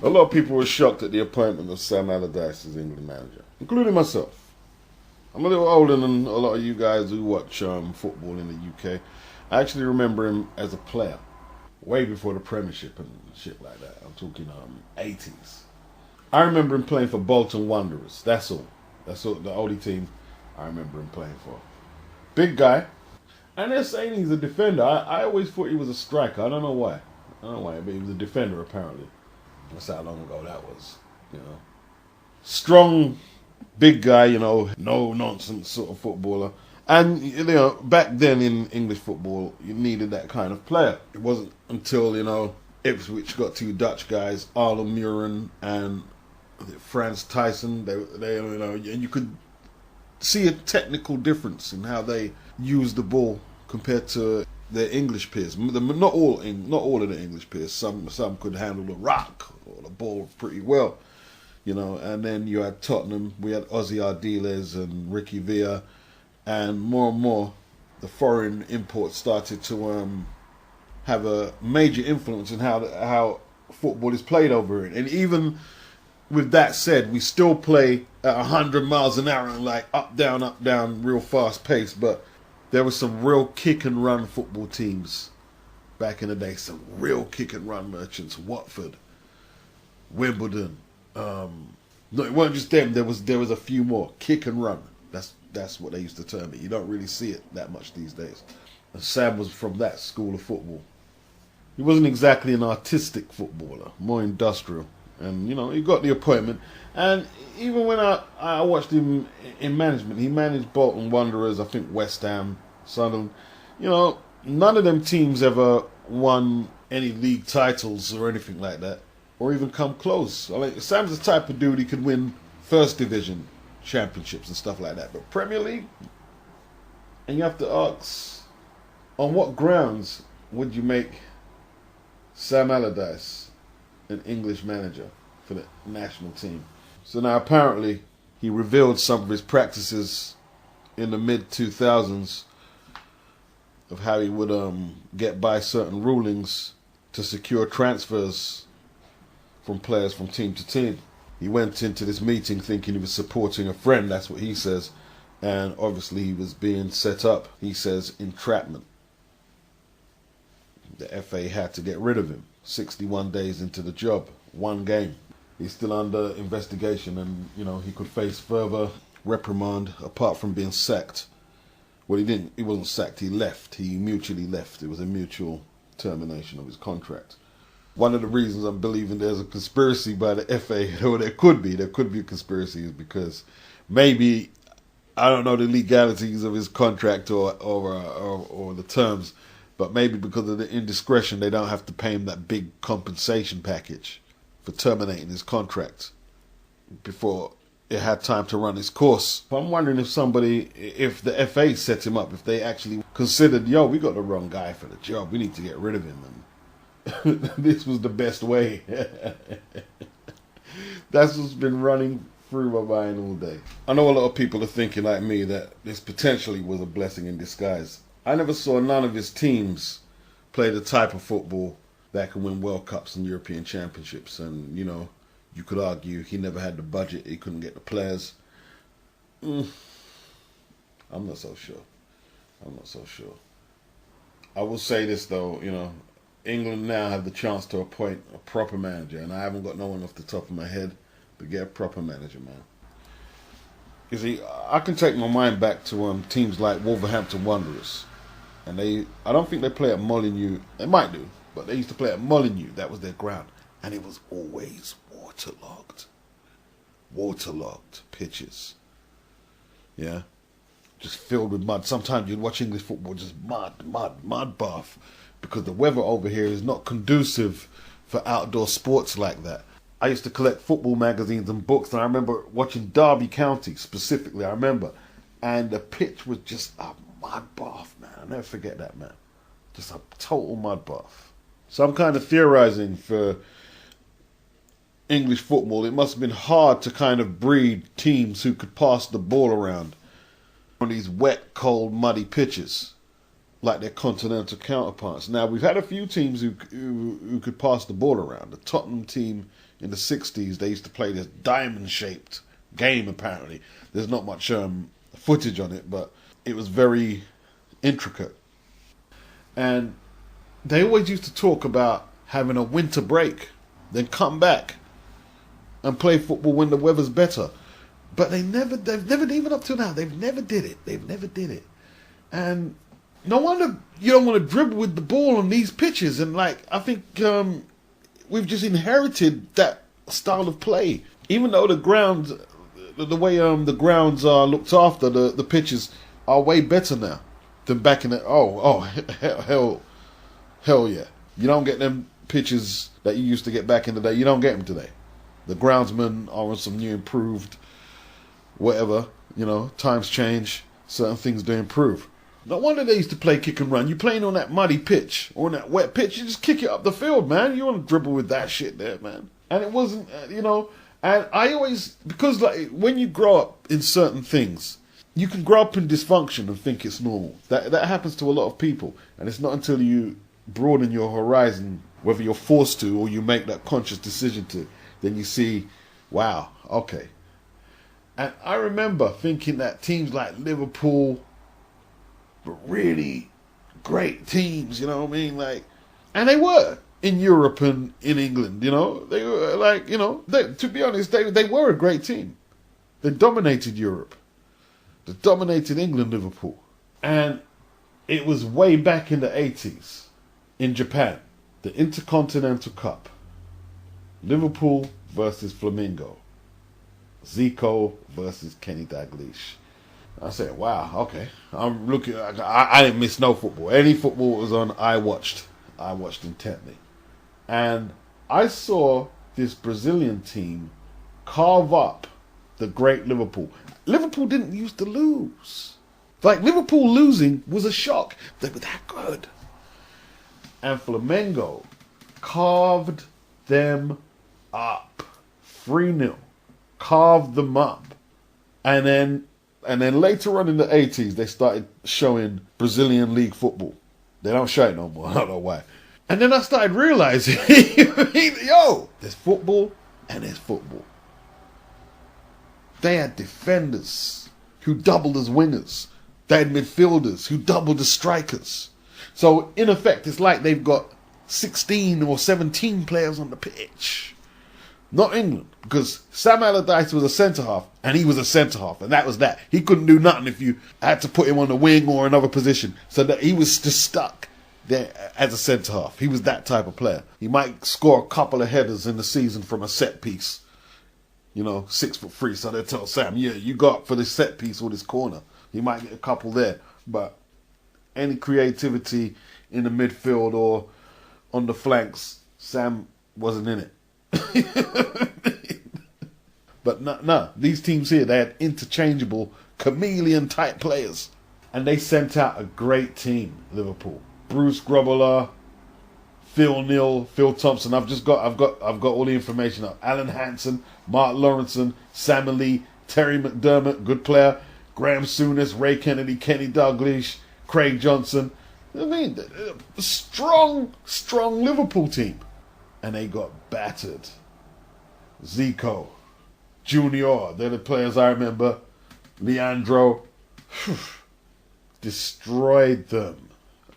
A lot of people were shocked at the appointment of Sam Allardyce as England manager, including myself. I'm a little older than a lot of you guys who watch football in the UK. I actually remember him as a player, way before the Premiership and shit like that. I'm talking 80s. I remember him playing for Bolton Wanderers. That's all. That's all, the only team I remember him playing for. Big guy. And they're saying he's a defender. I always thought he was a striker. I don't know why. But he was a defender apparently. That's how long ago that was. Strong, big guy, no nonsense sort of footballer. And, back then in English football, you needed that kind of player. It wasn't until, Ipswich got two Dutch guys, Arlo Muren and Frans Thijssen. They and you could see a technical difference in how they use the ball compared to their English peers. Not all of the English peers. Some could handle the rock or the ball pretty well, And then you had Tottenham. We had Ozzy Ardiles and Ricky Villa, and more the foreign imports started to have a major influence in how football is played over it. And even with that said, we still play at 100 miles an hour and like up, down, real fast pace. But there were some real kick and run football teams back in the day. Some real kick and run merchants. Watford, Wimbledon. No, it wasn't just them. There was a few more. Kick and run. That's what they used to term it. You don't really see it that much these days. And Sam was from that school of football. He wasn't exactly an artistic footballer, more industrial. And, he got the appointment. And even when I watched him in management, he managed Bolton Wanderers, I think West Ham, Sunderland. None of them teams ever won any league titles or anything like that, or even come close. Sam's the type of dude he could win first division championships and stuff like that. But Premier League? And you have to ask, on what grounds would you make Sam Allardyce an English manager for the national team? So now apparently he revealed some of his practices in the mid-2000s of how he would get by certain rulings to secure transfers from players from team to team. He went into this meeting thinking he was supporting a friend, that's what he says, and obviously he was being set up, he says, entrapment. The FA had to get rid of him. 61 days into the job, one game. He's still under investigation and, he could face further reprimand apart from being sacked. Well, he wasn't sacked, he left. He mutually left. It was a mutual termination of his contract. One of the reasons I'm believing there's a conspiracy by the FA, or there could be a conspiracy, is because maybe, I don't know the legalities of his contract or the terms, but maybe because of the indiscretion, they don't have to pay him that big compensation package for terminating his contract before it had time to run its course. I'm wondering if the FA set him up, if they actually considered, we got the wrong guy for the job, we need to get rid of him, and this was the best way. That's what's been running through my mind all day. I know a lot of people are thinking like me that this potentially was a blessing in disguise. I never saw none of his teams play the type of football that can win World Cups and European Championships. And, you could argue he never had the budget. He couldn't get the players. I'm not so sure. I will say this, though, England now have the chance to appoint a proper manager. And I haven't got no one off the top of my head, but get a proper manager, man. You see, I can take my mind back to teams like Wolverhampton Wanderers. And I don't think they play at Molineux. They might do, but they used to play at Molineux. That was their ground. And it was always waterlogged pitches. Yeah? Just filled with mud. Sometimes you'd watch English football, just mud bath. Because the weather over here is not conducive for outdoor sports like that. I used to collect football magazines and books, and I remember watching Derby County specifically, and the pitch was just a mud bath, man. I'll never forget that, man. Just a total mud bath. So I'm kind of theorizing for English football. It must have been hard to kind of breed teams who could pass the ball around on these wet, cold, muddy pitches. like their continental counterparts. Now, we've had a few teams who could pass the ball around. The Tottenham team in the 60s, they used to play this diamond-shaped game, apparently. There's not much footage on it, but it was very intricate. And they always used to talk about having a winter break, then come back and play football when the weather's better. But they've never, even up till now, they've never did it. And no wonder you don't want to dribble with the ball on these pitches. And like, I think we've just inherited that style of play. Even though the grounds, the way the grounds are looked after, the pitches are way better now than back in the hell yeah. You don't get them pitches that you used to get back in the day. You don't get them today. The groundsmen are on some new improved whatever, times change, certain things do improve. No wonder they used to play kick and run. You're playing on that muddy pitch or on that wet pitch, you just kick it up the field, man. You want to dribble with that shit there, man. And it wasn't, and I always, because like when you grow up in certain things, you can grow up in dysfunction and think it's normal. That happens to a lot of people. And it's not until you broaden your horizon, whether you're forced to or you make that conscious decision to, then you see, wow, okay. And I remember thinking that teams like Liverpool were really great teams, you know what I mean? Like, and they were in Europe and in England, they were like, to be honest, they were a great team. They dominated Europe. They dominated England, Liverpool. And it was way back in the 80s in Japan, the Intercontinental Cup. Liverpool versus Flamengo. Zico versus Kenny Dalglish. I said, wow, okay. I'm looking. I didn't miss no football. Any football was on, I watched. I watched intently. And I saw this Brazilian team carve up the great Liverpool. Liverpool didn't used to lose. Like, Liverpool losing was a shock. They were that good. And Flamengo carved them up. 3-0. Carved them up. And then later on in the 80s, they started showing Brazilian league football. They don't show it no more. I don't know why. And then I started realizing, there's football and there's football. They had defenders who doubled as wingers. They had midfielders who doubled as strikers. So, in effect, it's like they've got 16 or 17 players on the pitch. Not England, because Sam Allardyce was a centre-half, and he was a centre-half, and that was that. He couldn't do nothing if you had to put him on the wing or another position. So that he was just stuck there as a centre-half. He was that type of player. He might score a couple of headers in the season from a set piece. 6'3", so they tell Sam, yeah, you got for this set piece or this corner. He might get a couple there, but any creativity in the midfield or on the flanks, Sam wasn't in it. But no, these teams here, they had interchangeable, chameleon-type players. And they sent out a great team, Liverpool. Bruce Grobbelaar, Phil Neal, Phil Thompson. I've got all the information up. Alan Hansen, Mark Lawrenson, Sam Lee, Terry McDermott, good player. Graham Souness, Ray Kennedy, Kenny Dalglish, Craig Johnson. I mean, a strong Liverpool team. And they got battered. Zico, Junior, they're the players I remember. Leandro, destroyed them.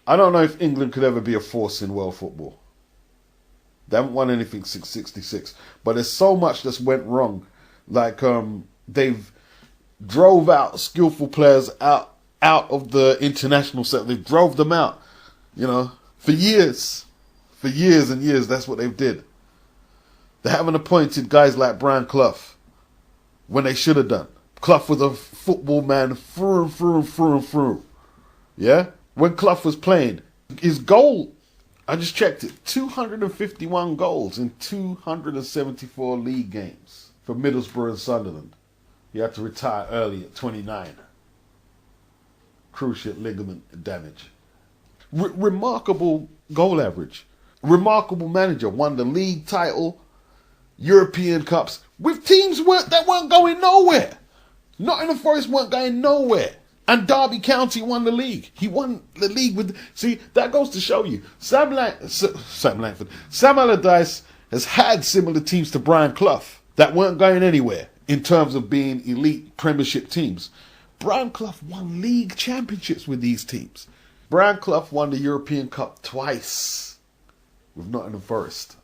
I don't know if England could ever be a force in world football. They haven't won anything since '66. But there's so much that's went wrong. Like, they've drove out skillful players out of the international set. They drove them out, for years. For years and years, that's what they've did. They haven't appointed guys like Brian Clough when they should have done. Clough was a football man through. Yeah? When Clough was playing, his goal, I just checked it, 251 goals in 274 league games for Middlesbrough and Sunderland. He had to retire early at 29. Cruciate ligament damage. Remarkable goal average. Remarkable manager. Won the league title, European Cups, with teams that weren't going nowhere. Nottingham Forest weren't going nowhere. And Derby County won the league. He won the league with... See, that goes to show you. Sam Langford. Sam Allardyce has had similar teams to Brian Clough that weren't going anywhere in terms of being elite Premiership teams. Brian Clough won league championships with these teams. Brian Clough won the European Cup twice with Nottingham Forest.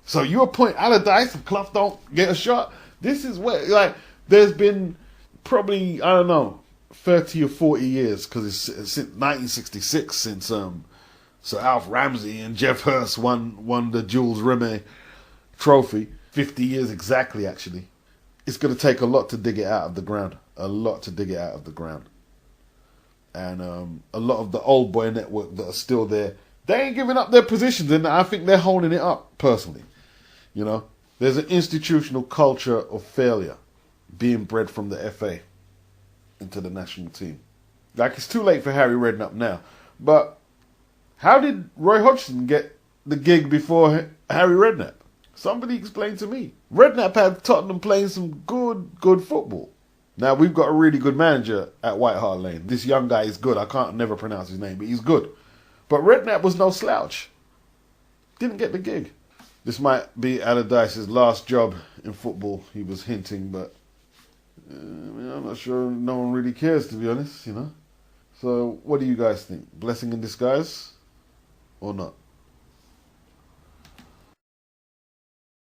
So you appoint Allardyce and Clough don't get a shot? This is where, like, there's been probably, I don't know, 30 or 40 years, because it's since 1966 since Sir Alf Ramsey and Jeff Hurst won the Jules Rimet trophy. 50 years exactly, actually. It's going to take a lot to dig it out of the ground. A lot to dig it out of the ground. And a lot of the old boy network that are still there, they ain't giving up their positions, and I think they're holding it up, personally. You know, there's an institutional culture of failure being bred from the FA into the national team. Like, it's too late for Harry Redknapp now. But how did Roy Hodgson get the gig before Harry Redknapp? Somebody explain to me. Redknapp had Tottenham playing some good football. Now, we've got a really good manager at White Hart Lane. This young guy is good. I can't never pronounce his name, but he's good. But Redknapp was no slouch. Didn't get the gig. This might be Allardyce's last job in football, he was hinting, but I'm not sure no one really cares, to be honest, you know. So, what do you guys think? Blessing in disguise or not?